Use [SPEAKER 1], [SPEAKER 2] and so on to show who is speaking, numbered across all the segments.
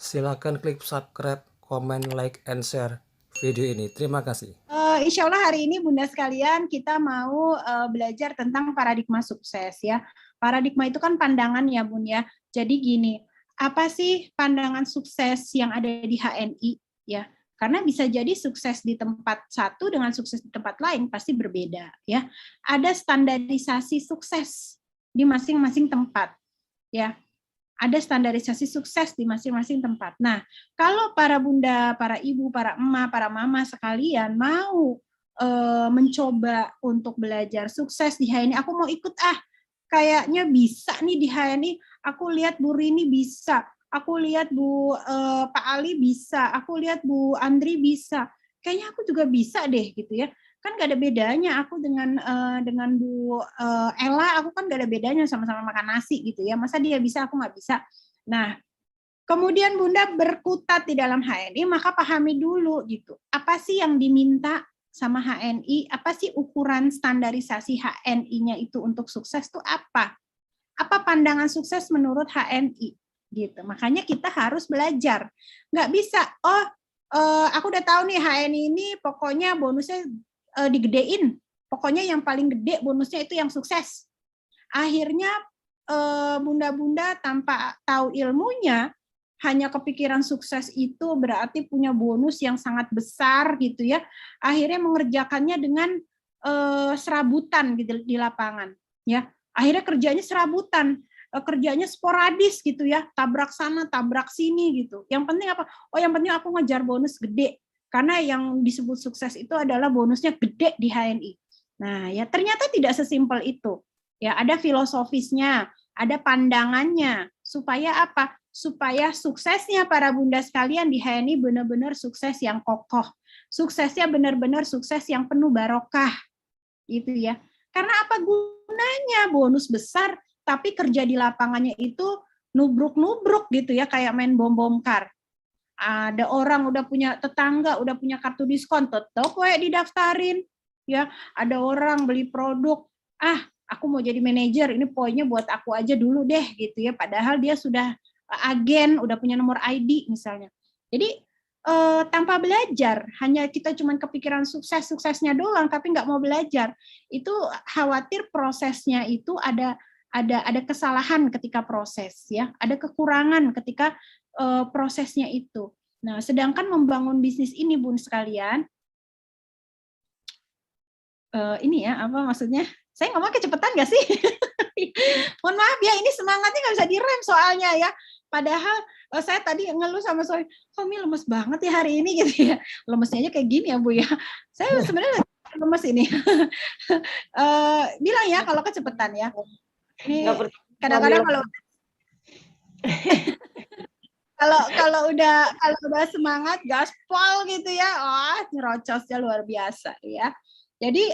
[SPEAKER 1] Silakan klik subscribe, komen, like, and share video ini. Terima kasih.
[SPEAKER 2] Insya Allah hari ini Bunda sekalian kita mau belajar tentang paradigma sukses ya. Paradigma itu kan pandangan ya Bun ya. Jadi gini, apa sih pandangan sukses yang ada di HNI ya? Karena bisa jadi sukses di tempat satu dengan sukses di tempat lain pasti berbeda ya. Ada standarisasi sukses di masing-masing tempat ya. Ada standarisasi sukses di masing-masing tempat. Nah, kalau para bunda, para ibu, para emak, para mama sekalian mau mencoba untuk belajar sukses di HNI, aku mau ikut kayaknya bisa nih di HNI, aku lihat Bu Rini bisa, aku lihat Pak Ali bisa, aku lihat Bu Andri bisa, kayaknya aku juga bisa deh gitu ya. Kan gak ada bedanya aku dengan Bu Ella, aku kan gak ada bedanya, sama-sama makan nasi gitu ya. Masa dia bisa, aku nggak bisa. Nah, kemudian Bunda berkutat di dalam HNI, maka pahami dulu gitu. Apa sih yang diminta sama HNI? Apa sih ukuran standarisasi HNI-nya itu untuk sukses itu apa? Apa pandangan sukses menurut HNI? Gitu. Makanya kita harus belajar. Nggak bisa, aku udah tahu nih HNI ini pokoknya bonusnya digedein, pokoknya yang paling gede bonusnya itu yang sukses. Akhirnya bunda-bunda tanpa tahu ilmunya hanya kepikiran sukses itu berarti punya bonus yang sangat besar gitu ya. Akhirnya mengerjakannya dengan serabutan gitu di lapangan ya. Akhirnya kerjanya serabutan, kerjanya sporadis gitu ya, tabrak sana, tabrak sini gitu. Yang penting apa? Oh, yang penting aku ngejar bonus gede. Karena yang disebut sukses itu adalah bonusnya gede di HNI. Nah, ya ternyata tidak sesimpel itu. Ya, ada filosofisnya, ada pandangannya. Supaya apa? Supaya suksesnya para bunda sekalian di HNI benar-benar sukses yang kokoh. Suksesnya benar-benar sukses yang penuh barokah. Gitu ya. Karena apa gunanya bonus besar tapi kerja di lapangannya itu nubruk-nubruk gitu ya, kayak main bom-bom kar. Ada orang udah punya tetangga, udah punya kartu diskon, tetap kayak didaftarin. Ya, ada orang beli produk, aku mau jadi manajer, ini poinnya buat aku aja dulu deh gitu ya. Padahal dia sudah agen, udah punya nomor ID misalnya. Jadi tanpa belajar, hanya kita cuma kepikiran suksesnya doang, tapi nggak mau belajar. Itu khawatir prosesnya itu ada kesalahan ketika proses ya, ada kekurangan ketika prosesnya itu. Nah, sedangkan membangun bisnis ini Bun sekalian, ini ya apa maksudnya? Saya ngomong kecepatan nggak sih? Mohon maaf ya, ini semangatnya nggak bisa direm soalnya ya. Padahal saya tadi ngeluh sama suami, suami lemes banget ya hari ini gitu ya. Lemesnya aja kayak gini ya Bu ya. Saya sebenarnya lemes ini. Bilang ya kalau kecepatan ya. Ini kadang-kadang kalau udah semangat gaspol gitu ya, nyerocosnya luar biasa ya. Jadi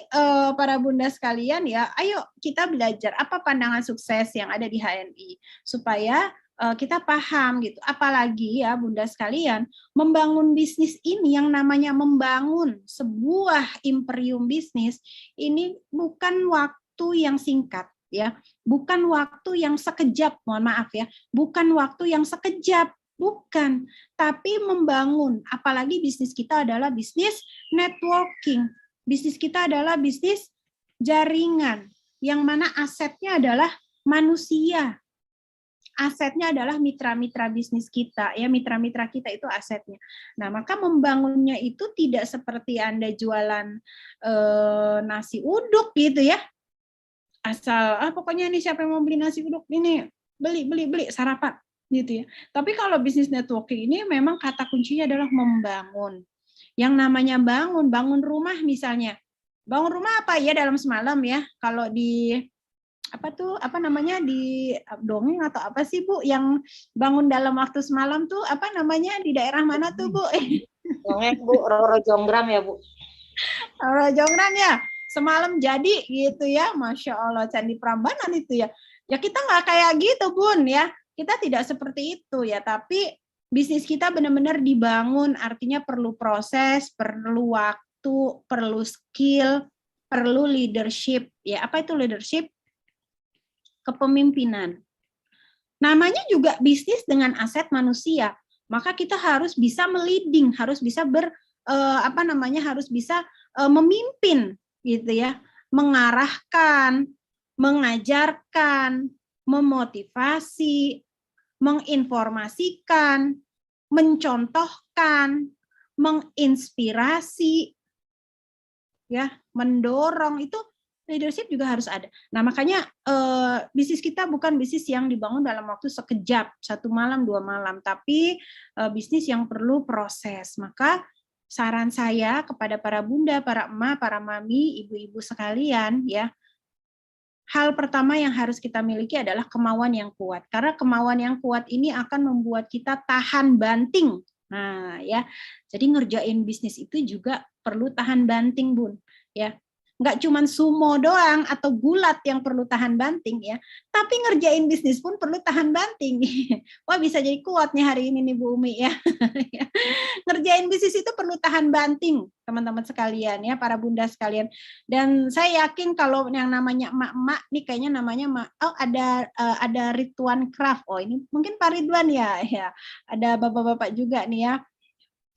[SPEAKER 2] para bunda sekalian ya, ayo kita belajar apa pandangan sukses yang ada di HNI supaya kita paham gitu. Apalagi ya bunda sekalian, membangun bisnis ini yang namanya membangun sebuah imperium bisnis ini bukan waktu yang singkat ya, bukan waktu yang sekejap, mohon maaf ya, bukan waktu yang sekejap. Bukan, tapi membangun. Apalagi bisnis kita adalah bisnis networking. Bisnis kita adalah bisnis jaringan, yang mana asetnya adalah manusia. Asetnya adalah mitra-mitra bisnis kita, ya mitra-mitra kita itu asetnya. Nah, maka membangunnya itu tidak seperti Anda jualan nasi uduk gitu ya. Asal, pokoknya ini siapa yang mau beli nasi uduk ini, beli sarapan. Gitu ya. Tapi kalau bisnis networking ini memang kata kuncinya adalah membangun. Yang namanya bangun rumah misalnya. Bangun rumah apa ya dalam semalam ya? Kalau di apa namanya di dongeng atau apa sih Bu yang bangun dalam waktu semalam tuh apa namanya di daerah mana tuh Bu?
[SPEAKER 3] Dongeng Bu, Roro Jonggrang ya Bu.
[SPEAKER 2] Roro Jonggrang ya. Semalam jadi gitu ya, Masya Allah Candi Prambanan itu ya. Ya kita nggak kayak gitu Bun ya. Kita tidak seperti itu ya, tapi bisnis kita benar-benar dibangun, artinya perlu proses, perlu waktu, perlu skill, perlu leadership. Ya, apa itu leadership? Kepemimpinan. Namanya juga bisnis dengan aset manusia. maka kita harus bisa meleading, harus bisa harus bisa memimpin gitu ya, mengarahkan, mengajarkan, memotivasi, menginformasikan, mencontohkan, menginspirasi, ya, mendorong. Itu leadership juga harus ada. Nah, makanya bisnis kita bukan bisnis yang dibangun dalam waktu sekejap, 1 malam, 2 malam, tapi bisnis yang perlu proses. Maka saran saya kepada para bunda, para emak, para mami, ibu-ibu sekalian, ya, hal pertama yang harus kita miliki adalah kemauan yang kuat. Karena kemauan yang kuat ini akan membuat kita tahan banting. Nah, ya. Jadi ngerjain bisnis itu juga perlu tahan banting, Bun, ya. Nggak cuma sumo doang atau gulat yang perlu tahan banting, ya, tapi ngerjain bisnis pun perlu tahan banting. Wah, bisa jadi kuat nih hari ini nih Bu Umi, ya. Ngerjain bisnis itu perlu tahan banting, teman-teman sekalian, ya, para bunda sekalian. Dan saya yakin kalau yang namanya emak-emak nih, kayaknya namanya ada Ridwan Craft. Oh, ini mungkin Pak Ridwan, ya, ya. Ada bapak-bapak juga nih, ya.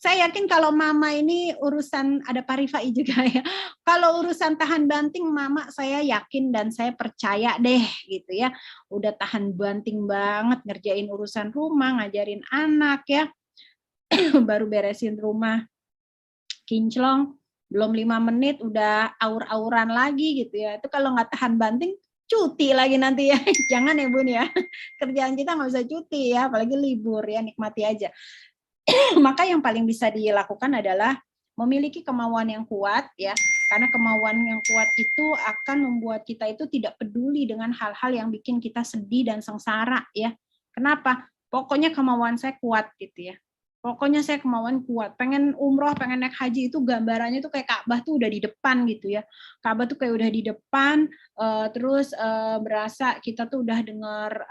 [SPEAKER 2] Saya yakin kalau mama ini urusan, ada Pak Rifai juga, ya. Kalau urusan tahan banting, mama saya yakin dan saya percaya deh gitu, ya. Udah tahan banting banget ngerjain urusan rumah, ngajarin anak, ya. Baru beresin rumah kinclong, belum 5 menit udah aur-auran lagi gitu, ya. Itu kalau nggak tahan banting, cuti lagi nanti, ya. Jangan ya Bun, ya. Kerjaan kita nggak bisa cuti, ya, apalagi libur, ya, nikmati aja. Maka yang paling bisa dilakukan adalah memiliki kemauan yang kuat, ya, karena kemauan yang kuat itu akan membuat kita itu tidak peduli dengan hal-hal yang bikin kita sedih dan sengsara, ya. Kenapa? Pokoknya kemauan saya kuat gitu, ya. Pokoknya saya kemauan kuat, pengen umroh, pengen naik haji, itu gambarannya tuh kayak Ka'bah tuh udah di depan gitu, ya. Ka'bah tuh kayak udah di depan, terus berasa kita tuh udah dengar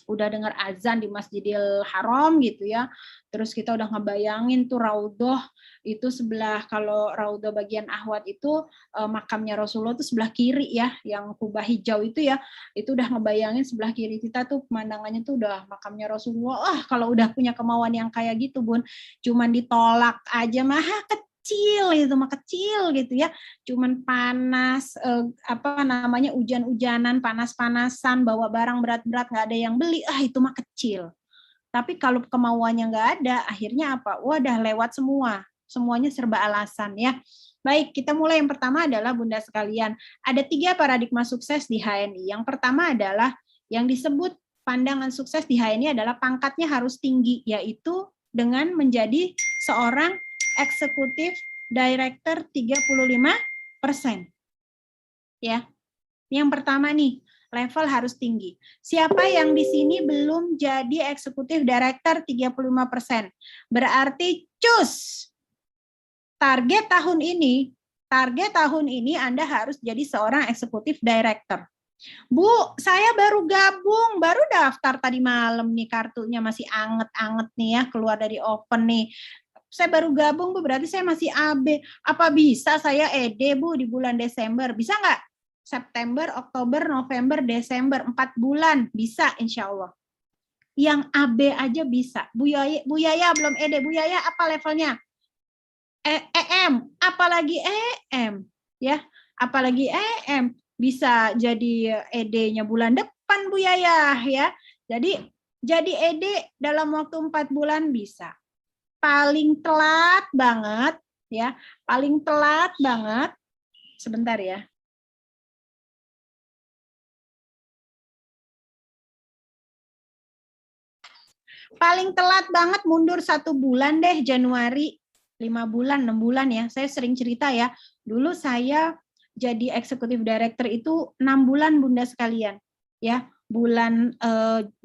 [SPEAKER 2] udah dengar azan di Masjidil Haram gitu, ya. Terus kita udah ngebayangin tuh Raudhah itu sebelah, kalau Raudhah bagian Ahwat itu makamnya Rasulullah tuh sebelah kiri, ya, yang kubah hijau itu, ya. Itu udah ngebayangin sebelah kiri kita tuh pemandangannya tuh udah makamnya Rasulullah. Kalau udah punya kemauan yang kayak gitu, Bun, cuman ditolak aja mah kecil itu mah kecil gitu, ya, cuman panas, hujan-hujanan, panas-panasan, bawa barang berat-berat nggak ada yang beli, itu mah kecil. Tapi kalau kemauannya nggak ada, akhirnya apa? Udah lewat semua, semuanya serba alasan, ya. Baik, kita mulai. Yang pertama adalah bunda sekalian, ada 3 paradigma sukses di HNI. Yang pertama adalah yang disebut pandangan sukses di HNI adalah pangkatnya harus tinggi, yaitu dengan menjadi seorang eksekutif director 35%. Ya. Yang pertama nih, level harus tinggi. Siapa yang di sini belum jadi eksekutif director 35%? Berarti cus. Target tahun ini Anda harus jadi seorang eksekutif director. Bu, saya baru gabung, baru daftar tadi malam nih, kartunya masih anget-anget nih, ya, keluar dari open nih. Saya baru gabung, Bu, berarti saya masih AB. Apa bisa saya ED, Bu, di bulan Desember? Bisa nggak? September, Oktober, November, Desember, 4 bulan. Bisa, insya Allah. Yang AB aja bisa. Bu Yaya belum ED. Bu Yaya apa levelnya? EM. Apalagi EM. Ya, apalagi EM. Bisa jadi ED-nya bulan depan, Bu Yaya. Ya. Jadi ED dalam waktu 4 bulan bisa. Paling telat banget, ya, paling telat banget, sebentar ya. Paling telat banget mundur 1 bulan deh, Januari, 5 bulan, 6 bulan, ya. Saya sering cerita, ya, dulu saya jadi eksekutif director itu 6 bulan, bunda sekalian, ya. Bulan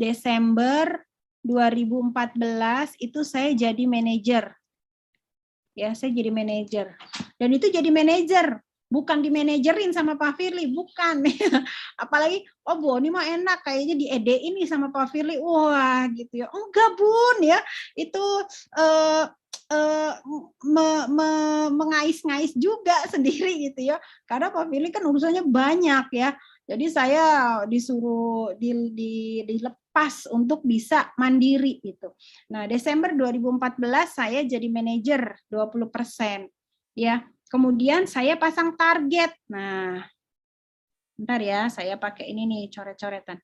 [SPEAKER 2] Desember 2014 itu saya jadi manajer. Ya, saya jadi manajer. Dan itu jadi manajer, bukan dimanajerin sama Pak Firly, bukan. Apalagi, Bu, ini mah enak kayaknya di ED ini sama Pak Firly. Wah, gitu, ya. Enggak, Bun, ya. Itu mengais-ngais juga sendiri gitu, ya. Karena Pak Firly kan urusannya banyak, ya. Jadi saya disuruh dilepas pas untuk bisa mandiri gitu. Nah, Desember 2014 saya jadi manajer 20%. Ya. Kemudian saya pasang target. Nah, bentar ya, saya pakai ini nih coret-coretan.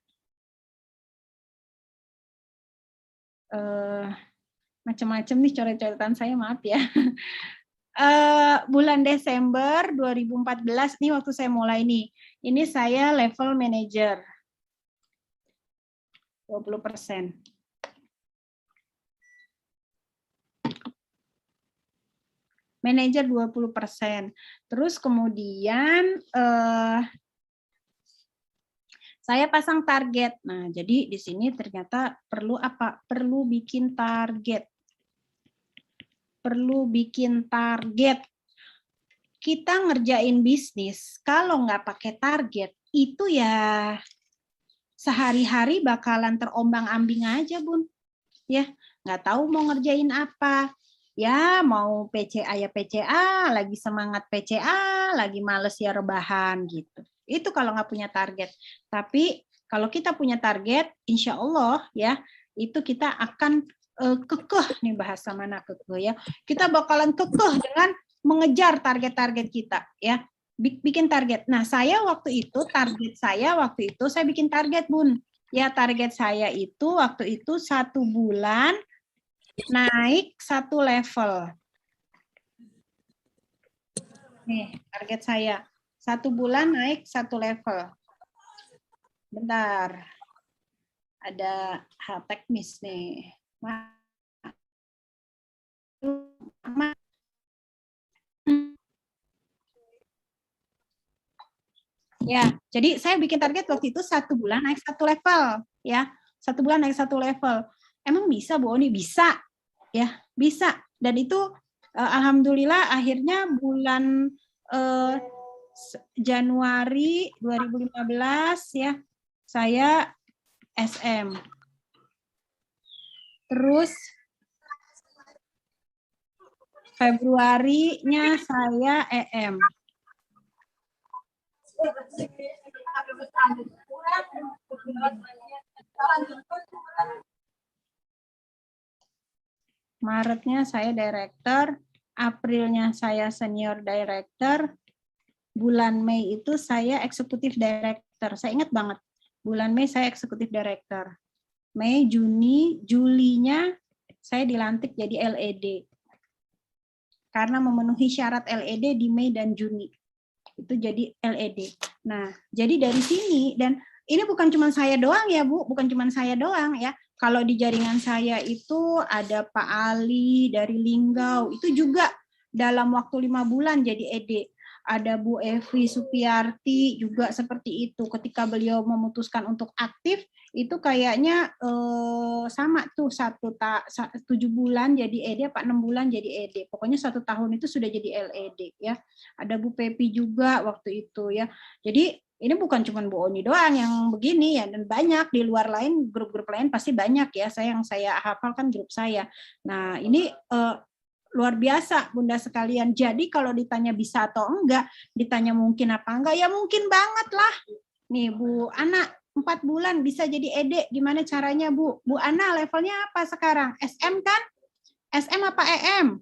[SPEAKER 2] Macam-macam nih coret-coretan saya, maaf ya. Bulan Desember 2014 nih waktu saya mulai nih. Ini saya level manager. 20%. Manajer 20%. Terus kemudian saya pasang target. Nah, jadi di sini ternyata perlu apa? Perlu bikin target. Perlu bikin target. Kita ngerjain bisnis, kalau nggak pakai target, itu ya sehari-hari bakalan terombang-ambing aja, Bun. Ya, nggak tahu mau ngerjain apa. Ya, mau PCA ya PCA, lagi semangat PCA, lagi males ya rebahan gitu. Itu kalau nggak punya target. Tapi kalau kita punya target, insya Allah ya, itu kita akan kekeh nih, bahasa mana kekeh ya. Kita bakalan kekeh dengan mengejar target-target kita ya. Bikin target. Nah, saya waktu itu saya bikin target, Bun. Ya, target saya itu waktu itu 1 bulan naik 1 level. Nih, target saya. 1 bulan naik 1 level. Bentar. Ada hal teknis nih. Ya, jadi saya bikin target waktu itu 1 bulan naik 1 level. Ya, 1 bulan naik 1 level. Emang bisa, Bu Oni? Bisa. Ya, bisa. Dan itu alhamdulillah akhirnya bulan Januari 2015 ya, saya SM. Terus Februarinya saya EM. Maretnya saya director, Aprilnya saya senior director, bulan Mei itu saya eksekutif director. Saya ingat banget, bulan Mei saya eksekutif director. Mei, Juni, Julinya saya dilantik jadi LED. Karena memenuhi syarat LED di Mei dan Juni. Itu jadi LED. Nah, jadi dari sini, dan ini bukan cuma saya doang ya, Bu, bukan cuma saya doang ya. Kalau di jaringan saya itu ada Pak Ali dari Linggau, itu juga dalam waktu 5 bulan jadi ED. Ada Bu Evi Supiarti juga seperti itu. Ketika beliau memutuskan untuk aktif, itu kayaknya sama tuh 7 bulan jadi ED, apa 6 bulan jadi ED. Pokoknya 1 tahun itu sudah jadi LED ya. Ada Bu Pepi juga waktu itu ya. Jadi ini bukan cuma Bu Oni doang yang begini ya, dan banyak di luar lain, grup-grup lain pasti banyak ya. Yang saya hafal kan grup saya. Nah, ini luar biasa Bunda sekalian. Jadi kalau ditanya bisa atau enggak, ditanya mungkin apa enggak, ya mungkin banget lah. Nih Bu Ana 4 bulan bisa jadi ED, gimana caranya Bu? Bu Ana levelnya apa sekarang? SM kan? SM apa EM?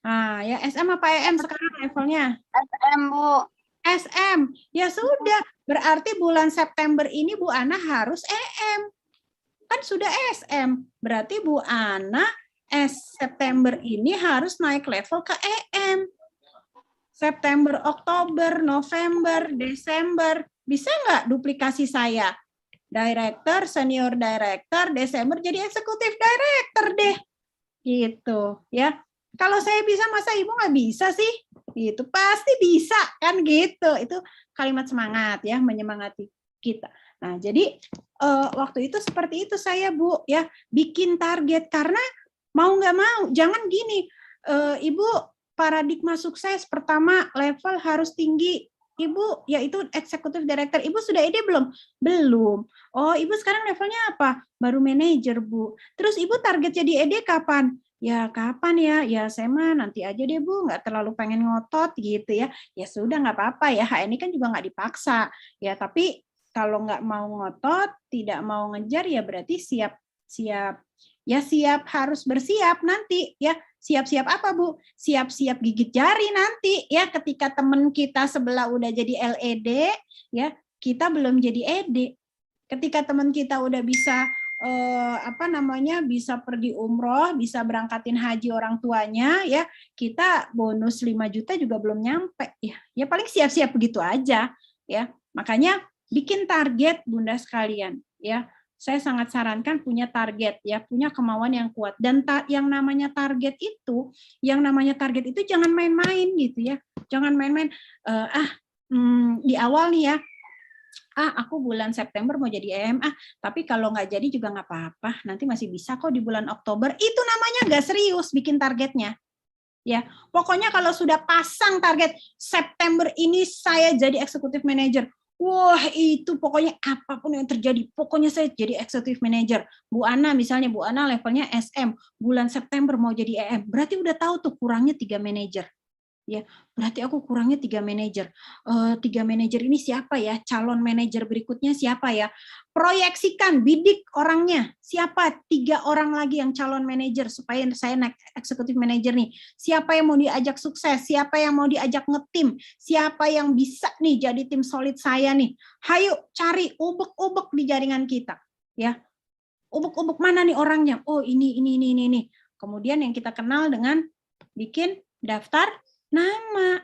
[SPEAKER 2] Nah, ya SM apa EM sekarang levelnya?
[SPEAKER 3] SM, Bu.
[SPEAKER 2] SM. Ya sudah, berarti bulan September ini Bu Ana harus EM. Kan sudah SM. Berarti Bu Ana September ini harus naik level ke EM. September, Oktober, November, Desember. Bisa nggak duplikasi saya? Director, senior director, Desember jadi eksekutif director deh. Gitu ya. Kalau saya bisa, masa Ibu nggak bisa sih? Gitu, pasti bisa kan gitu. Itu kalimat semangat ya, menyemangati kita. Nah, jadi waktu itu seperti itu saya, Bu, ya, bikin target. Karena mau nggak mau, jangan gini, Ibu paradigma sukses pertama level harus tinggi. Ibu, yaitu eksekutif director. Ibu sudah ED belum? Belum. Oh, Ibu sekarang levelnya apa? Baru manajer, Bu. Terus Ibu target jadi ED kapan? Ya kapan ya? Ya saya mah nanti aja deh Bu, nggak terlalu pengen ngotot gitu ya. Ya sudah nggak apa-apa ya, ini kan juga nggak dipaksa. Ya tapi kalau nggak mau ngotot, tidak mau ngejar, ya berarti siap harus bersiap nanti ya. Siap-siap apa, Bu? Siap-siap gigit jari nanti ya, ketika teman kita sebelah udah jadi LED ya, kita belum jadi ED. Ketika teman kita udah bisa bisa pergi umroh, bisa berangkatin haji orang tuanya ya, kita bonus 5 juta juga belum nyampe ya. Ya paling siap-siap begitu aja ya. Makanya bikin target, Bunda sekalian ya. Saya sangat sarankan punya target ya, punya kemauan yang kuat. Dan yang namanya target itu jangan main-main gitu ya. Jangan main-main di awal nih ya. Aku bulan September mau jadi EM, tapi kalau nggak jadi juga nggak apa-apa, nanti masih bisa kok di bulan Oktober. Itu namanya nggak serius bikin targetnya. Ya, pokoknya kalau sudah pasang target September ini saya jadi eksekutif manager, wah itu pokoknya apapun yang terjadi, pokoknya saya jadi eksekutif manager. Bu Ana misalnya, Bu Ana levelnya SM, bulan September mau jadi EM, berarti udah tahu tuh kurangnya 3 manajer. Ya, berarti aku kurangnya 3 manajer. 3 manajer ini siapa ya? Calon manajer berikutnya siapa ya? Proyeksikan, bidik orangnya. Siapa 3 orang lagi yang calon manajer supaya saya naik eksekutif manajer nih. Siapa yang mau diajak sukses? Siapa yang mau diajak ngetim? Siapa yang bisa nih jadi tim solid saya nih? Hayo cari ubek-ubek di jaringan kita, ya. Ubek-ubek mana nih orangnya? Oh, ini. Kemudian yang kita kenal dengan bikin daftar nama.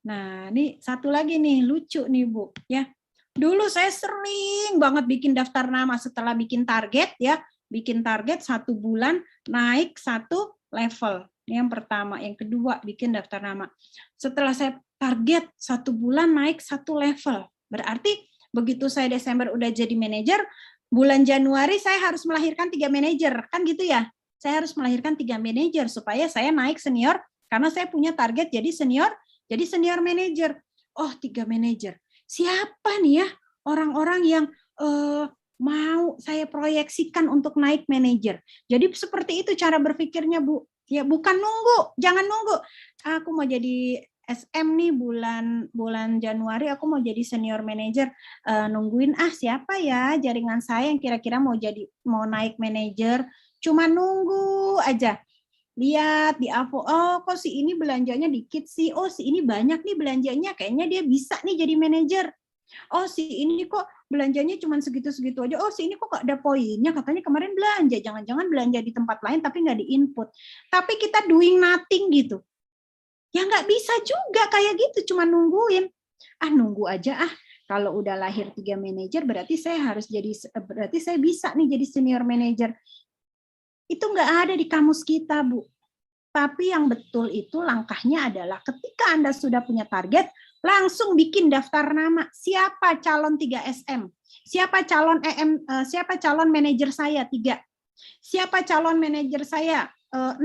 [SPEAKER 2] Nah, ini satu lagi nih, lucu nih Bu, ya. Dulu saya sering banget bikin daftar nama setelah bikin target ya, bikin target 1 bulan naik 1 level. Ini yang pertama, yang kedua bikin daftar nama. Setelah saya target 1 bulan naik 1 level. Berarti begitu saya Desember udah jadi manajer, bulan Januari saya harus melahirkan 3 manajer, kan gitu ya. Saya harus melahirkan 3 manajer supaya saya naik senior. Karena saya punya target jadi senior manager. Oh, 3 manajer. Siapa nih ya orang-orang yang mau saya proyeksikan untuk naik manajer? Jadi seperti itu cara berpikirnya, Bu. Ya bukan nunggu, jangan nunggu. Aku mau jadi SM nih bulan Januari, aku mau jadi senior manager. Nungguin siapa ya jaringan saya yang kira-kira mau naik manajer. Cuma nunggu aja. Lihat di Avo, oh kok si ini belanjanya dikit sih, oh si ini banyak nih belanjanya, kayaknya dia bisa nih jadi manajer. Oh si ini kok belanjanya cuma segitu-segitu aja, oh si ini kok gak ada poinnya, katanya kemarin belanja, jangan-jangan belanja di tempat lain tapi nggak di input. Tapi kita doing nothing gitu. Ya nggak bisa juga kayak gitu, cuma nungguin. Nunggu aja kalau udah lahir 3 manajer berarti saya bisa nih jadi senior manager. Itu nggak ada di kamus kita, Bu. Tapi yang betul itu langkahnya adalah ketika Anda sudah punya target, langsung bikin daftar nama. Siapa calon 3 SM? Siapa calon EM? Siapa calon manajer saya 3? Siapa calon manajer saya 6?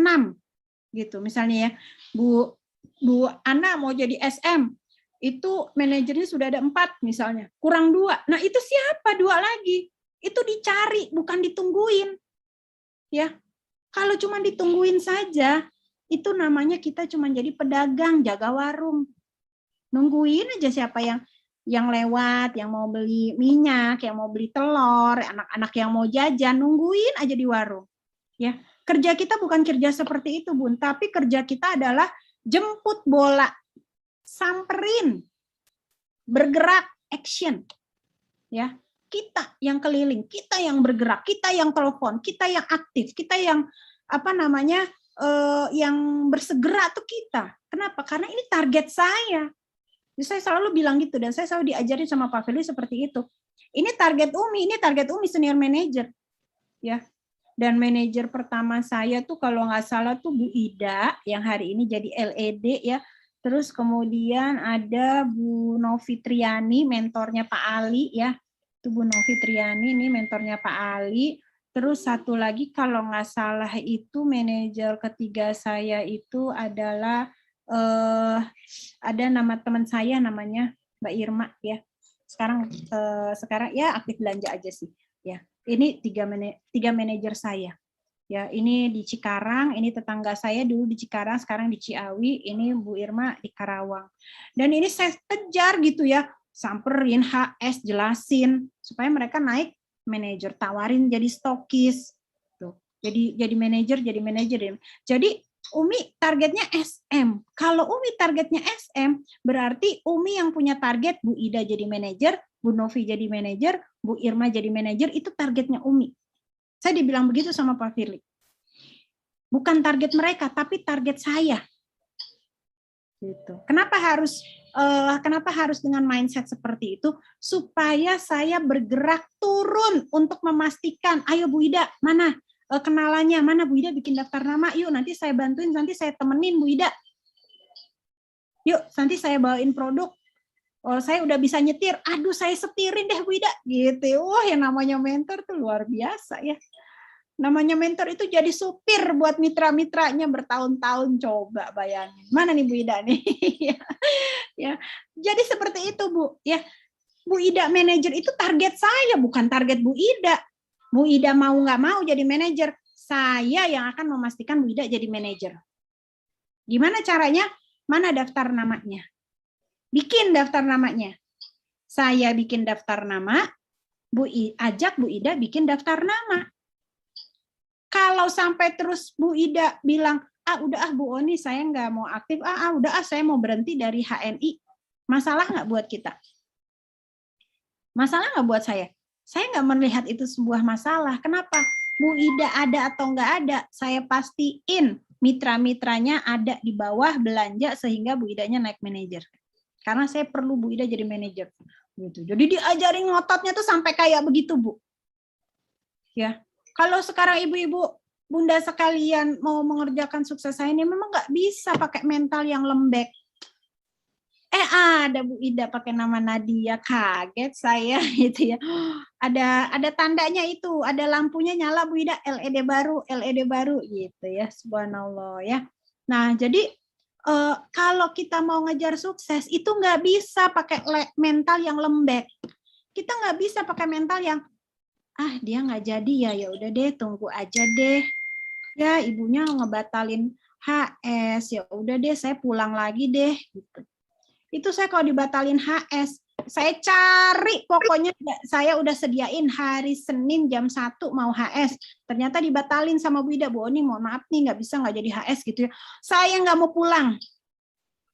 [SPEAKER 2] Gitu misalnya ya. Bu Ana mau jadi SM. Itu manajernya sudah ada 4 misalnya. Kurang 2. Nah, itu siapa 2 lagi? Itu dicari, bukan ditungguin. Ya, kalau cuma ditungguin saja, itu namanya kita cuma jadi pedagang, jaga warung. Nungguin aja siapa yang lewat, yang mau beli minyak, yang mau beli telur, anak-anak yang mau jajan, nungguin aja di warung. Ya, kerja kita bukan kerja seperti itu, Bun, tapi kerja kita adalah jemput bola, samperin, bergerak, action. Ya. Kita yang keliling, kita yang bergerak, kita yang telepon, kita yang aktif, kita yang yang bersegera tuh kita. Kenapa? Karena ini target saya. Jadi saya selalu bilang gitu dan saya selalu diajarin sama Pak Feli seperti itu. Ini target Umi senior manager. Ya. Dan manajer pertama saya tuh kalau nggak salah tuh Bu Ida yang hari ini jadi LED ya. Terus kemudian ada Bu Novi Triani, mentornya Pak Ali ya. Itu Bu Novi Triani, ini mentornya Pak Ali. Terus satu lagi kalau nggak salah itu manajer ketiga saya itu adalah ada nama teman saya namanya Mbak Irma ya. Sekarang ya aktif belanja aja sih ya. Ini 3 manajer saya. Ya, ini di Cikarang, ini tetangga saya dulu di Cikarang, sekarang di Ciawi, ini Bu Irma di Karawang. Dan ini saya kejar gitu ya. samperin HS, jelasin supaya mereka naik manajer, tawarin jadi stokis. Tuh. Jadi manajer. Jadi Umi targetnya SM. Kalau Umi targetnya SM, berarti Umi yang punya target Bu Ida jadi manajer, Bu Novi jadi manajer, Bu Irma jadi manajer, itu targetnya Umi. Saya dibilang begitu sama Pak Firly. Bukan target mereka, tapi target saya. Gitu. Kenapa harus dengan mindset seperti itu? Supaya saya bergerak turun untuk memastikan, ayo Bu Ida, mana kenalannya, mana Bu Ida bikin daftar nama, yuk nanti saya bantuin, nanti saya temenin Bu Ida. Yuk, nanti saya bawain produk. Oh, saya udah bisa nyetir, aduh saya setirin deh Bu Ida. Gitu. Wah, yang namanya mentor tuh luar biasa ya. Namanya mentor itu jadi supir buat mitra-mitranya bertahun-tahun, coba bayangin. Mana nih Bu Ida nih? Ya. Jadi seperti itu Bu, ya. Bu Ida manajer itu target saya, bukan target Bu Ida. Bu Ida mau nggak mau jadi manajer, saya yang akan memastikan Bu Ida jadi manajer. Gimana caranya? Mana daftar namanya? Bikin daftar namanya. Saya bikin daftar nama, ajak Bu Ida bikin daftar nama. Kalau sampai terus Bu Ida bilang, udah Bu Oni saya nggak mau aktif, udah saya mau berhenti dari HNI, masalah nggak buat kita? Masalah nggak buat saya? Saya nggak melihat itu sebuah masalah. Kenapa? Bu Ida ada atau nggak ada, saya pastiin mitra-mitranya ada di bawah belanja sehingga Bu Idanya naik manajer. Karena saya perlu Bu Ida jadi manajer. Gitu. Jadi diajarin ngototnya tuh sampai kayak begitu Bu. Ya, kalau sekarang ibu-ibu, bunda sekalian mau mengerjakan sukses saya ini memang nggak bisa pakai mental yang lembek. Ada Bu Ida pakai nama Nadia, kaget saya gitu ya. Ada tandanya itu, ada lampunya nyala Bu Ida, LED baru gitu ya, subhanallah ya. Nah, jadi kalau kita mau ngejar sukses itu nggak bisa pakai mental yang lembek. Kita nggak bisa pakai mental yang dia nggak jadi ya udah deh tunggu aja deh. Ya ibunya ngebatalin HS, ya udah deh saya pulang lagi deh gitu. Itu saya kalau dibatalin HS, saya cari pokoknya saya udah sediain hari Senin jam 1 mau HS. Ternyata dibatalin sama Bu Ida, Bu Oni mohon maaf nih nggak bisa nggak jadi HS gitu ya. Saya nggak mau pulang.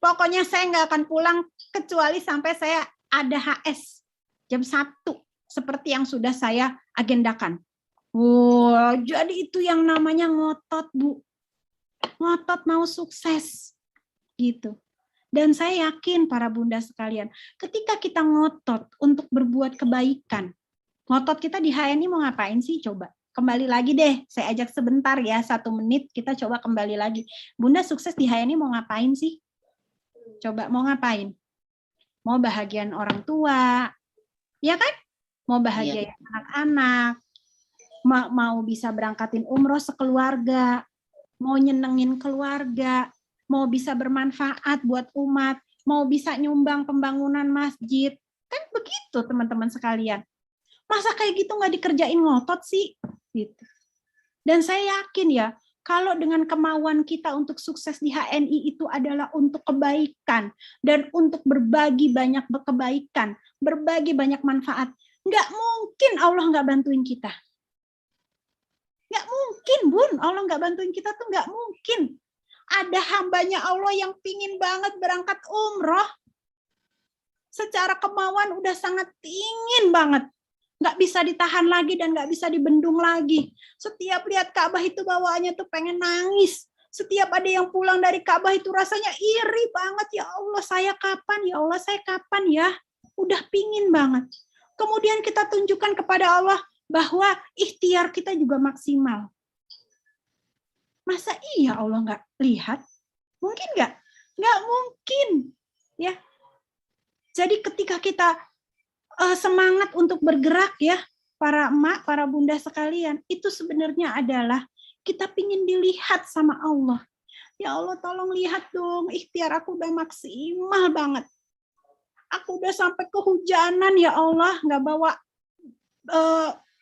[SPEAKER 2] Pokoknya saya nggak akan pulang kecuali sampai saya ada HS jam 1 seperti yang sudah saya agendakan. Wow, jadi itu yang namanya ngotot Bu. Ngotot mau sukses gitu. Dan saya yakin para bunda sekalian, ketika kita ngotot untuk berbuat kebaikan, ngotot kita di HNI mau ngapain sih? Coba kembali lagi deh, saya ajak sebentar ya, 1 menit kita coba kembali lagi. Bunda sukses di HNI mau ngapain sih? Coba mau ngapain? Mau bahagian orang tua, ya kan? Mau bahagiain anak-anak, mau bisa berangkatin umroh sekeluarga, mau nyenengin keluarga, mau bisa bermanfaat buat umat, mau bisa nyumbang pembangunan masjid. Kan begitu teman-teman sekalian. Masa kayak gitu nggak dikerjain ngotot sih? Gitu. Dan saya yakin ya, kalau dengan kemauan kita untuk sukses di HNI itu adalah untuk kebaikan dan untuk berbagi banyak kebaikan, berbagi banyak manfaat, nggak mungkin Allah nggak bantuin kita. Nggak mungkin, Bun. Allah nggak bantuin kita tuh nggak mungkin. Ada hambanya Allah yang pingin banget berangkat umroh. Secara kemauan udah sangat pingin banget. Nggak bisa ditahan lagi dan nggak bisa dibendung lagi. Setiap lihat Ka'bah itu bawaannya tuh pengen nangis. Setiap ada yang pulang dari Ka'bah itu rasanya iri banget. Ya Allah, saya kapan? Ya Allah, saya kapan ya? Udah pingin banget. Kemudian kita tunjukkan kepada Allah bahwa ikhtiar kita juga maksimal. Masa iya Allah nggak lihat? Mungkin nggak? Nggak mungkin. Ya. Jadi ketika kita semangat untuk bergerak ya, para emak, para bunda sekalian, itu sebenarnya adalah kita pingin dilihat sama Allah. Ya Allah tolong lihat dong, ikhtiar aku udah maksimal banget. Aku udah sampai kehujanan ya Allah, nggak bawa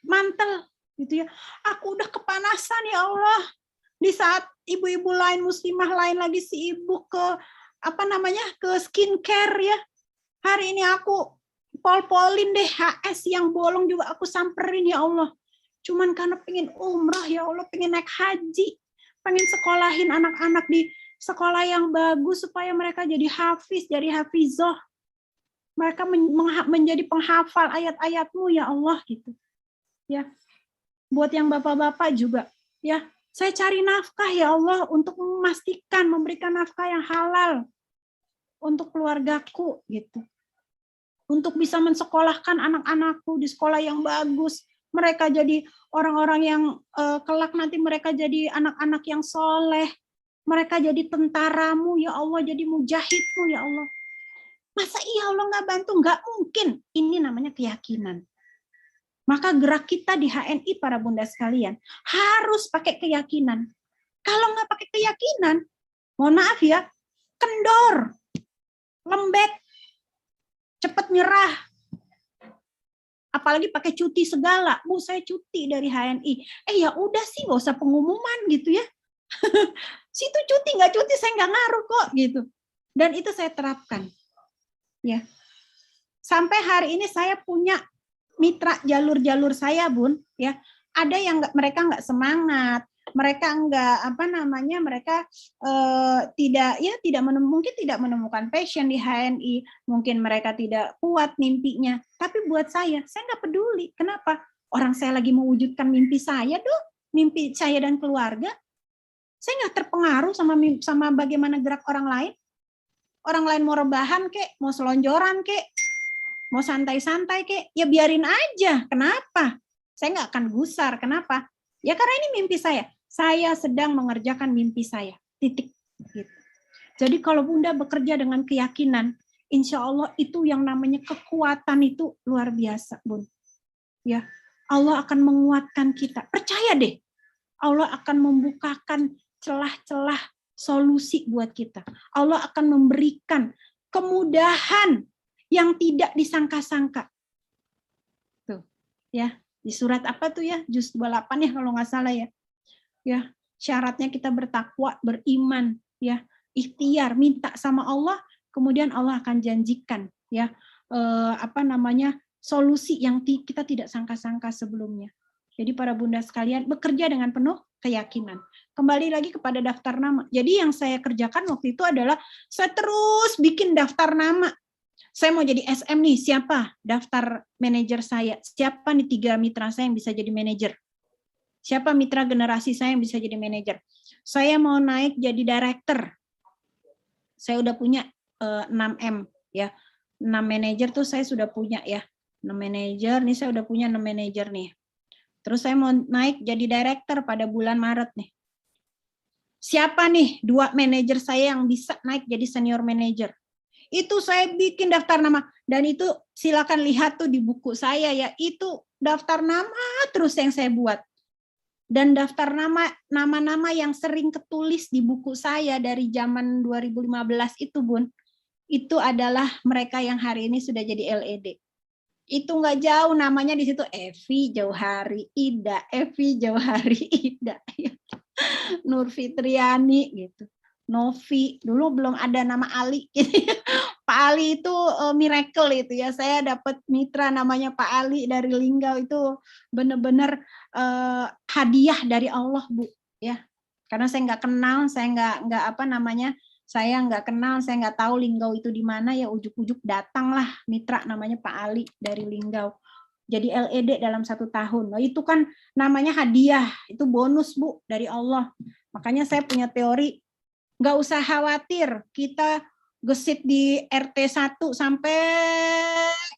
[SPEAKER 2] mantel gitu ya. Aku udah kepanasan ya Allah. Di saat ibu-ibu lain, muslimah lain lagi sibuk ke ke skincare ya. Hari ini aku Pol-polin deh, HS yang bolong juga aku samperin ya Allah. Cuman karena pengen umrah ya Allah, pengen naik haji, pengen sekolahin anak-anak di sekolah yang bagus supaya mereka jadi hafiz, jadi hafizah. Mereka menjadi penghafal ayat-ayatmu ya Allah gitu. Ya. Buat yang bapak-bapak juga ya, saya cari nafkah ya Allah untuk memastikan memberikan nafkah yang halal untuk keluargaku gitu. Untuk bisa mensekolahkan anak-anakku di sekolah yang bagus. Mereka jadi orang-orang yang kelak nanti mereka jadi anak-anak yang soleh. Mereka jadi tentaramu ya Allah, jadi mujahidmu ya Allah. Masa iya Allah nggak bantu? Nggak mungkin. Ini namanya keyakinan. Maka gerak kita di HNI para bunda sekalian harus pakai keyakinan. Kalau nggak pakai keyakinan, mohon maaf ya, kendor, lembek, cepat nyerah. Apalagi pakai cuti segala. Bu, saya cuti dari HNI. Ya udah sih, nggak usah pengumuman gitu ya. Situ cuti, nggak cuti, saya nggak ngaruh kok gitu. Dan itu saya terapkan. Ya. Sampai hari ini saya punya mitra jalur-jalur saya, Bun. Ya, ada yang mereka nggak semangat. Mereka mereka mungkin tidak menemukan passion di HNI, mungkin mereka tidak kuat mimpinya. Tapi buat saya nggak peduli. Kenapa? Orang saya lagi mewujudkan mimpi saya, mimpi saya dan keluarga. Saya nggak terpengaruh sama bagaimana gerak orang lain. Orang lain mau rebahan kek, mau selonjoran kek, mau santai-santai kek, ya biarin aja. Kenapa? Saya nggak akan gusar. Kenapa? Ya karena ini mimpi saya. Saya sedang mengerjakan mimpi saya. Titik. Gitu. Jadi kalau Bunda bekerja dengan keyakinan, insya Allah itu yang namanya kekuatan itu luar biasa, Bun. Ya, Allah akan menguatkan kita. Percaya deh, Allah akan membukakan celah-celah solusi buat kita. Allah akan memberikan kemudahan yang tidak disangka-sangka. Tuh, ya. Di surat apa tuh ya? Juz 28 ya kalau nggak salah ya. Ya, syaratnya kita bertakwa, beriman, ya, ikhtiar, minta sama Allah, kemudian Allah akan janjikan ya solusi yang kita tidak sangka-sangka sebelumnya. Jadi para bunda sekalian bekerja dengan penuh keyakinan. Kembali lagi kepada daftar nama. Jadi yang saya kerjakan waktu itu adalah saya terus bikin daftar nama. Saya mau jadi SM nih, siapa daftar manajer saya? Siapa nih 3 mitra saya yang bisa jadi manajer? Siapa mitra generasi saya yang bisa jadi manajer? Saya mau naik jadi director. Saya udah punya 6M ya. 6 manajer tuh saya sudah punya ya. 6 manajer, nih saya udah punya 6 manajer nih. Terus saya mau naik jadi director pada bulan Maret nih. Siapa nih 2 manajer saya yang bisa naik jadi senior manager? Itu saya bikin daftar nama, dan itu silakan lihat tuh di buku saya ya, itu daftar nama terus yang saya buat. Dan daftar nama-nama yang sering ketulis di buku saya dari zaman 2015 itu, Bun, itu adalah mereka yang hari ini sudah jadi LED. Itu nggak jauh namanya di situ, Evi Jauhari Ida, Evi Jauhari Ida, Nur Fitriani gitu. Novi, dulu belum ada nama Ali gitu. Pak Ali itu miracle itu ya. Saya dapat mitra namanya Pak Ali dari Linggau, itu benar-benar hadiah dari Allah, Bu, ya. Karena saya nggak kenal, saya saya nggak kenal, saya nggak tahu Linggau itu di mana ya, ujuk-ujuk datanglah mitra namanya Pak Ali dari Linggau. Jadi LED dalam 1 tahun. Nah, itu kan namanya hadiah, itu bonus, Bu, dari Allah. Makanya saya punya teori, nggak usah khawatir kita gesit di RT 1 sampai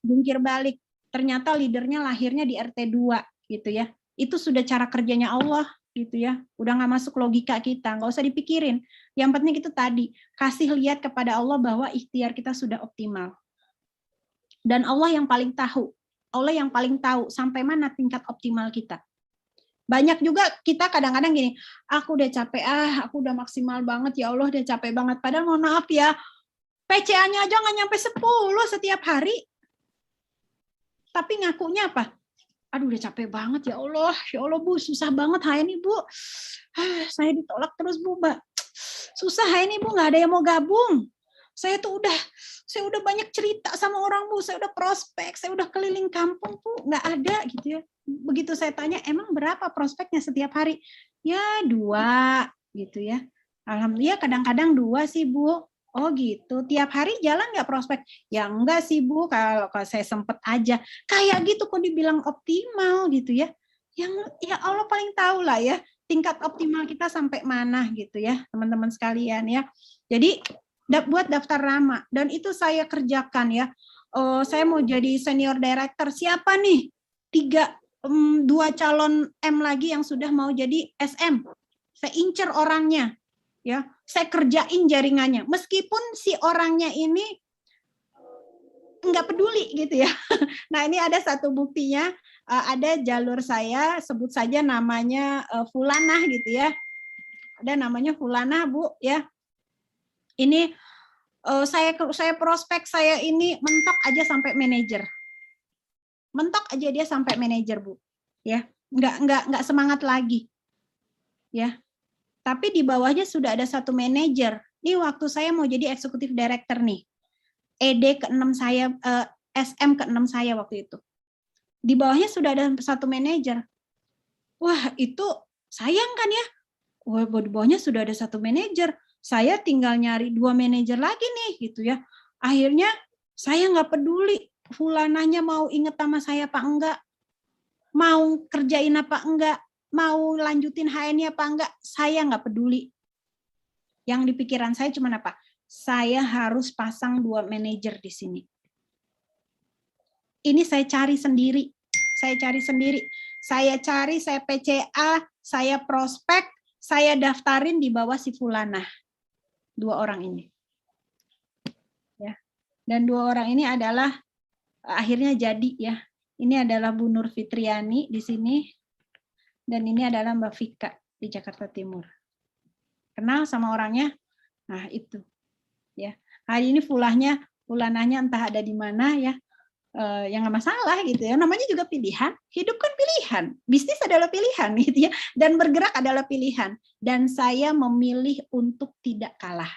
[SPEAKER 2] jungkir balik. Ternyata leadernya lahirnya di RT 2 gitu ya. Itu sudah cara kerjanya Allah gitu ya. Udah nggak masuk logika kita, nggak usah dipikirin. Yang penting itu tadi, kasih lihat kepada Allah bahwa ikhtiar kita sudah optimal. Dan Allah yang paling tahu. Allah yang paling tahu sampai mana tingkat optimal kita. Banyak juga kita kadang-kadang gini, aku udah capek, aku udah maksimal banget, ya Allah udah capek banget. Padahal mohon maaf ya, PCA-nya aja nggak nyampe 10 setiap hari. Tapi ngakunya apa? Aduh udah capek banget, ya Allah Bu, susah banget ini Bu. Saya ditolak terus Bu, Mbak. Susah ini Bu, nggak ada yang mau gabung. Saya tuh udah Saya udah banyak cerita sama orang Bu, saya udah prospek, saya udah keliling kampung Bu, nggak ada gitu ya. Begitu saya tanya, emang berapa prospeknya setiap hari? Ya 2 gitu ya. Alhamdulillah kadang-kadang 2 sih Bu. Oh gitu, tiap hari jalan nggak prospek? Ya enggak sih Bu, kalau saya sempet aja. Kayak gitu kok dibilang optimal gitu ya. Yang ya Allah paling tahu lah ya, tingkat optimal kita sampai mana gitu ya, teman-teman sekalian ya. Jadi buat daftar nama dan itu saya kerjakan ya. Saya mau jadi senior director, siapa nih 2 calon M lagi yang sudah mau jadi SM, saya incer orangnya ya, saya kerjain jaringannya meskipun si orangnya ini nggak peduli gitu ya. Nah ini ada satu buktinya, ada jalur saya, sebut saja namanya Fulanah gitu ya, ada namanya Fulanah Bu ya. Ini saya prospek, saya ini mentok aja sampai manajer. Mentok aja dia sampai manajer Bu. Ya, nggak semangat lagi. Ya. Tapi di bawahnya sudah ada satu manajer. Ini waktu saya mau jadi eksekutif director nih. ED ke-6 saya, SM ke-6 saya waktu itu. Di bawahnya sudah ada satu manajer. Wah, itu sayang kan ya? Wah, di bawahnya sudah ada satu manajer. Saya tinggal nyari 2 manajer lagi nih gitu ya. Akhirnya saya nggak peduli fulanahnya mau inget sama saya apa enggak, mau kerjain apa enggak, mau lanjutin HN-nya apa enggak, saya nggak peduli. Yang di pikiran saya cuma apa? Saya harus pasang 2 manajer di sini. Ini saya cari sendiri. Saya cari sendiri. Saya cari, saya PCA, saya prospek, saya daftarin di bawah si Fulanah. 2 orang ini. Ya. Dan 2 orang ini adalah akhirnya jadi ya. Ini adalah Bu Nur Fitriani di sini dan ini adalah Mbak Vika di Jakarta Timur. Kenal sama orangnya? Nah, itu. Ya. Hari ini fulanahnya entah ada di mana ya. Yang nggak masalah gitu ya. Namanya juga pilihan. Hidup kan pilihan. Bisnis adalah pilihan gitu ya. Dan bergerak adalah pilihan. Dan saya memilih untuk tidak kalah.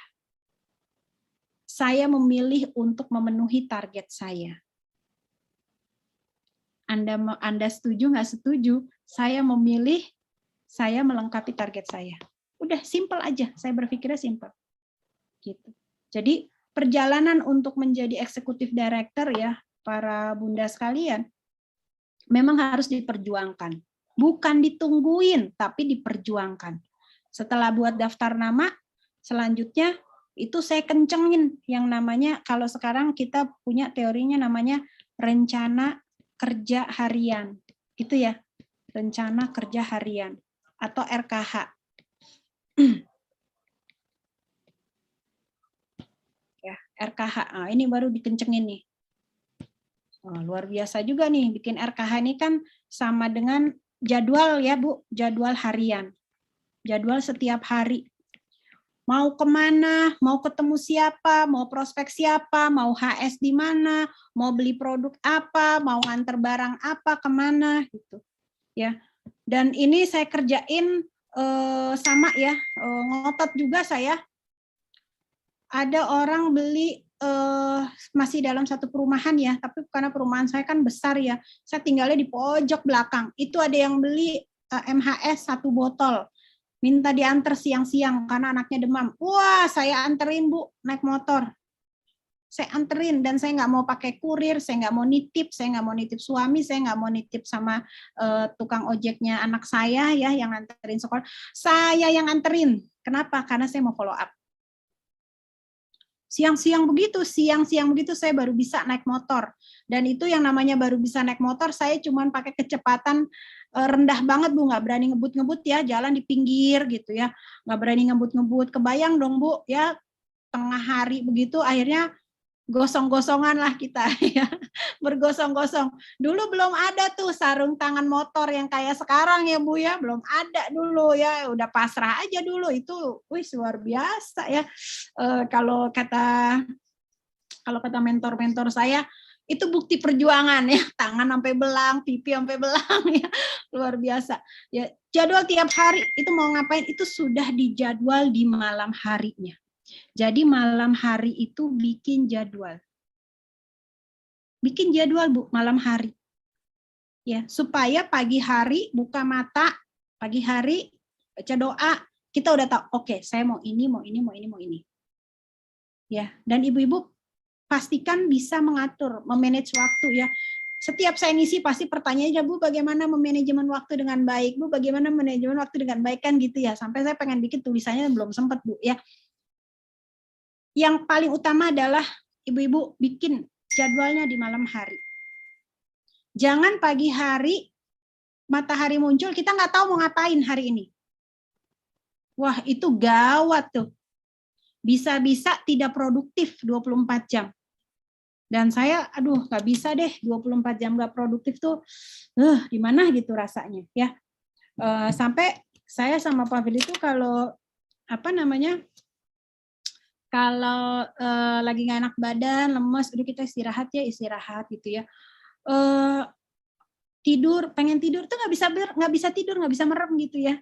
[SPEAKER 2] Saya memilih untuk memenuhi target saya. Anda setuju nggak setuju? Saya memilih, saya melengkapi target saya. Udah simple aja. Saya berpikirnya simple. Gitu. Jadi perjalanan untuk menjadi eksekutif director ya, para bunda sekalian, memang harus diperjuangkan. Bukan ditungguin, tapi diperjuangkan. Setelah buat daftar nama, selanjutnya itu saya kencengin yang namanya, kalau sekarang kita punya teorinya namanya rencana kerja harian. Itu ya, rencana kerja harian atau RKH. Ya, RKH. Nah, ini baru dikencengin nih. Oh, luar biasa juga nih, bikin RKH ini kan sama dengan jadwal ya Bu, jadwal harian. Jadwal setiap hari. Mau kemana, mau ketemu siapa, mau prospek siapa, mau HS di mana, mau beli produk apa, mau nganter barang apa, kemana gitu. Ya. Dan ini saya kerjain sama ya, ngotot juga saya. Ada orang beli masih dalam satu perumahan ya, tapi karena perumahan saya kan besar ya, saya tinggalnya di pojok belakang. Itu ada yang beli MHS 1 botol, minta diantar siang-siang karena anaknya demam. Wah, saya anterin Bu, naik motor. Saya anterin dan saya nggak mau pakai kurir, saya nggak mau nitip, saya nggak mau nitip suami, saya nggak mau nitip sama tukang ojeknya anak saya ya yang anterin sekolah. Saya yang anterin. Kenapa? Karena saya mau follow up. Siang-siang begitu saya baru bisa naik motor. Dan itu yang namanya baru bisa naik motor, saya cuma pakai kecepatan rendah banget Bu, nggak berani ngebut-ngebut ya, jalan di pinggir gitu ya, nggak berani ngebut-ngebut. Kebayang dong Bu ya, tengah hari begitu, akhirnya gosong-gosongan lah kita ya, bergosong-gosong. Dulu belum ada tuh sarung tangan motor yang kayak sekarang ya Bu ya, belum ada dulu ya, udah pasrah aja dulu itu, wih luar biasa ya. Kalau kata mentor-mentor saya, itu bukti perjuangan ya, tangan sampai belang, pipi sampai belang ya, luar biasa. Ya, jadwal tiap hari itu mau ngapain itu sudah dijadwal di malam harinya. Jadi malam hari itu bikin jadwal. bikin jadwal Bu malam hari. Ya, supaya pagi hari buka mata, pagi hari baca doa, kita udah tahu, oke, saya mau ini, mau ini, mau ini, mau ini. Ya, dan ibu-ibu pastikan bisa mengatur, memanage waktu ya. Setiap saya ngisi pasti pertanyaannya, Bu, bagaimana memanajemen waktu dengan baik? Bu, bagaimana manajemen waktu dengan baik kan gitu ya. Sampai saya pengen bikin tulisannya belum sempat, Bu ya. Yang paling utama adalah ibu-ibu bikin jadwalnya di malam hari. Jangan pagi hari matahari muncul, kita nggak tahu mau ngapain hari ini. Wah, itu gawat tuh. Bisa-bisa tidak produktif 24 jam. Dan saya, aduh, nggak bisa deh 24 jam nggak produktif tuh, gimana gitu rasanya ya. Sampai saya sama Pak Fili itu kalau kalau lagi nggak enak badan, lemes, udah kita istirahat gitu ya. Tidur, pengen tidur tuh nggak bisa tidur, nggak bisa merem gitu ya.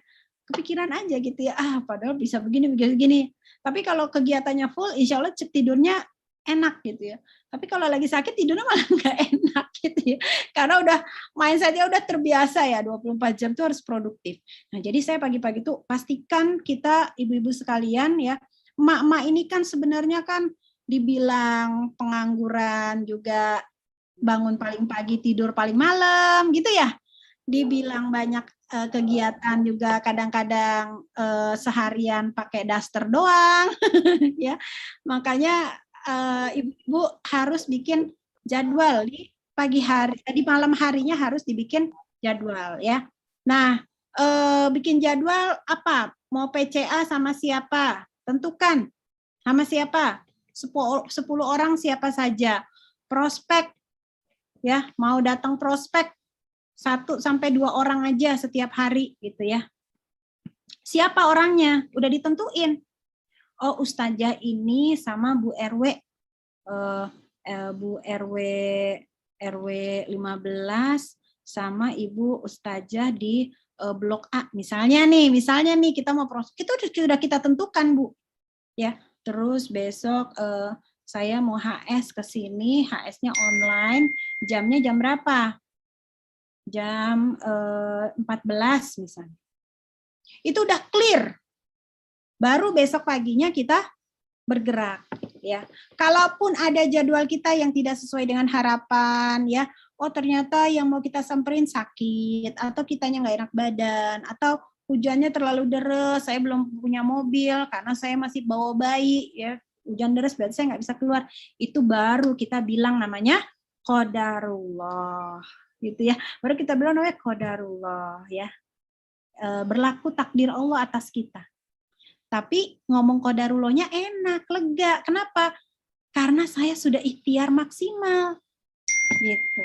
[SPEAKER 2] Kepikiran aja gitu ya, padahal bisa begini. Tapi kalau kegiatannya full, insya Allah tidurnya enak gitu ya. Tapi kalau lagi sakit tidurnya malah nggak enak gitu ya. Karena udah mindsetnya udah terbiasa ya, 24 jam itu harus produktif. Nah, jadi saya pagi-pagi tuh pastikan kita ibu-ibu sekalian ya, emak-emak ini kan sebenarnya kan dibilang pengangguran juga, bangun paling pagi tidur paling malam gitu ya. Dibilang banyak kegiatan juga kadang-kadang seharian pakai daster doang ya. Makanya ibu harus bikin jadwal di pagi hari, di malam harinya harus dibikin jadwal ya. Nah, bikin jadwal apa? Mau PCA sama siapa? Tentukan sama siapa? 10 orang siapa saja. Prospek ya, mau datang prospek 1 sampai 2 orang aja setiap hari gitu ya. Siapa orangnya? Udah ditentuin. Oh, ustazah ini sama Bu RW, Bu RW 15 sama Ibu ustazah di blok A misalnya nih kita mau prospek, itu sudah kita tentukan Bu ya. Terus besok saya mau HS ke sini, HS-nya online, jamnya jam berapa? Jam 14 misalnya. Itu udah clear. Baru besok paginya kita bergerak ya. Kalaupun ada jadwal kita yang tidak sesuai dengan harapan ya, oh ternyata yang mau kita samperin sakit, atau kitanya nggak enak badan, atau hujannya terlalu deras, saya belum punya mobil karena saya masih bawa bayi ya, hujan deras berarti saya nggak bisa keluar. Itu baru kita bilang namanya qadarullah gitu ya. Baru kita bilang namanya qadarullah ya. Berlaku takdir Allah atas kita. Tapi ngomong qadarullahnya enak, lega. Kenapa? Karena saya sudah ikhtiar maksimal. Gitu.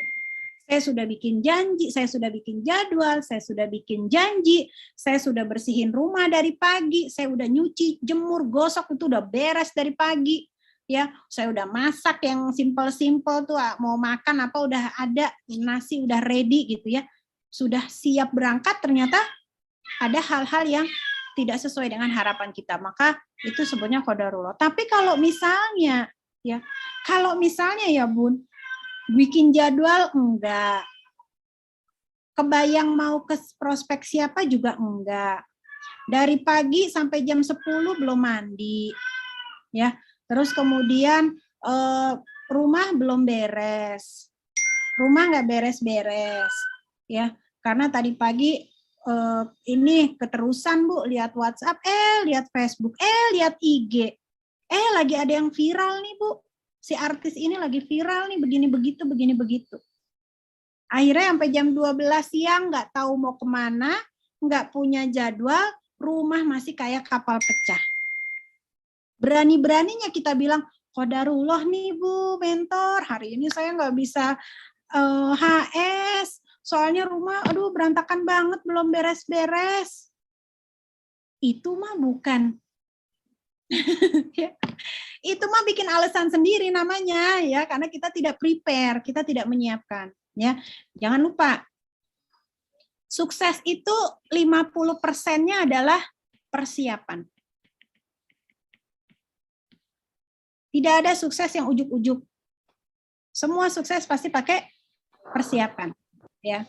[SPEAKER 2] Saya sudah bikin janji, saya sudah bikin jadwal, saya sudah bikin janji, saya sudah bersihin rumah dari pagi, saya udah nyuci, jemur, gosok, itu udah beres dari pagi. Ya, saya udah masak yang simple-simple tuh, mau makan apa udah ada, nasi udah ready gitu ya. Sudah siap berangkat, ternyata ada hal-hal yang tidak sesuai dengan harapan kita, maka itu sebutnya qadarullah. Tapi kalau misalnya ya Bun, bikin jadwal enggak, kebayang mau ke prospek siapa juga enggak, dari pagi sampai jam 10 belum mandi ya, terus kemudian rumah belum beres, rumah nggak beres-beres ya, karena tadi pagi ini keterusan Bu, lihat WhatsApp, lihat Facebook, lihat IG, lagi ada yang viral nih Bu, si artis ini lagi viral nih, begini begitu. Akhirnya sampai jam 12 siang nggak tahu mau kemana, nggak punya jadwal, rumah masih kayak kapal pecah. Berani-beraninya kita bilang, qadarullah nih Bu, mentor, hari ini saya nggak bisa HS, soalnya rumah aduh berantakan banget, belum beres-beres. Itu mah bukan itu mah bikin alasan sendiri namanya ya, karena kita tidak prepare, kita tidak menyiapkan ya. Jangan lupa, sukses itu 50%-nya adalah persiapan. Tidak ada sukses yang ujuk-ujuk. Semua sukses pasti pakai persiapan, ya.